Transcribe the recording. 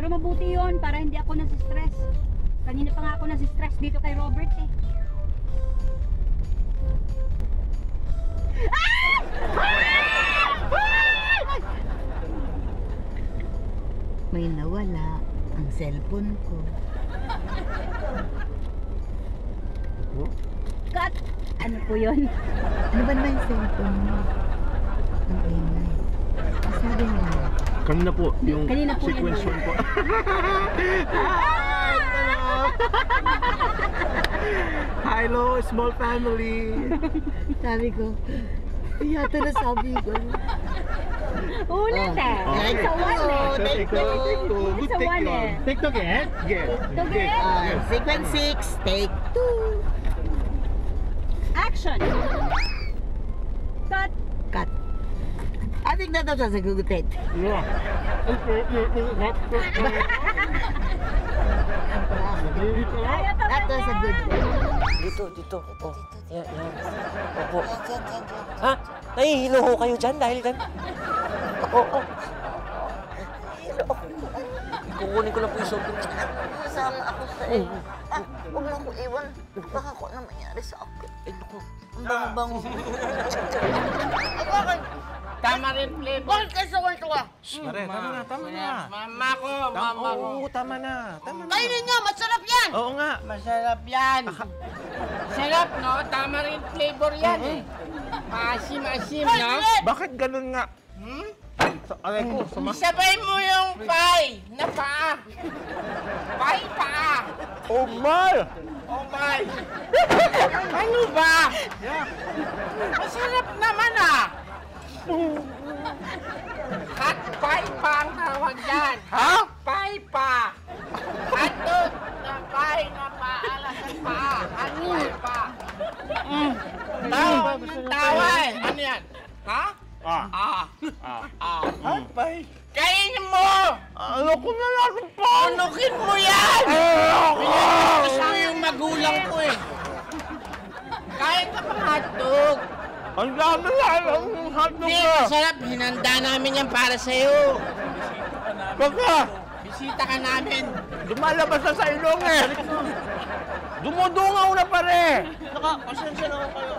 Pero mabuti yun para hindi ako nasi-stress. Kanina pa nga ako nasi-stress dito kay Robert eh. May nawala ang cellphone ko. Cut! Ano po yun? Ano ba naman yung cellphone mo? Ang ingay. Sabi nga. Kanina po, yung Kanina po sequence yun. 1 po. Hi, hello, small family. Sabi ko, yata na sabi ko. Ulit eh. Oh. It's a one eh. Take two. Good It's a take one yun. eh. Take two again? Yes. Okay. Sequence 6, take 2. Action! Cut! Cut. I think that was a good take. Yeah. That was a good take. Dito. Oh, yan. Opo. Ha? Nahihilo ho kayo dyan dahil dyan? Oo. Kukunin ko lang po yung shopping. Sama ako sa iyo. Huwag mo ako iwan. Baka ko na mangyari sa akin. Ay, naku. Ang bango-bango. Bakit? Tama rin, Flip. Bakit kayo sa kwento ka? Pare, tama na. Mama ko. Oo, tama na. Kainin nyo, masarap yan! Oo nga. Masarap yan. Sarap, no? Tama rin flavor yan, eh. Maasim-asim, no? Bakit ganun nga? Aray ko, Isabay mo yung pie na paa. Pie paa. Oh my! Oh my! Ano ba? Masarap naman ah! Hot pie pa ang tawag dyan. Ha? Pie pa. Hotdog na pie na paalas ang paa. Hot pie pa. Tawa eh. Ano yan? Ha? Hot pie. Kainin mo! Ano ko na lang po? Unukin mo yan! Gusto mo yung magulang ko eh. Kaya ka pang hotdog. Ang dami lang ang hotdog Hindi, na. masarap. Hinanda namin yan para sa'yo. Baka, Bisita ka namin. lumalabas na sa ilong eh. Dumudungaw na pare. Saka, pasensya na ako kayo.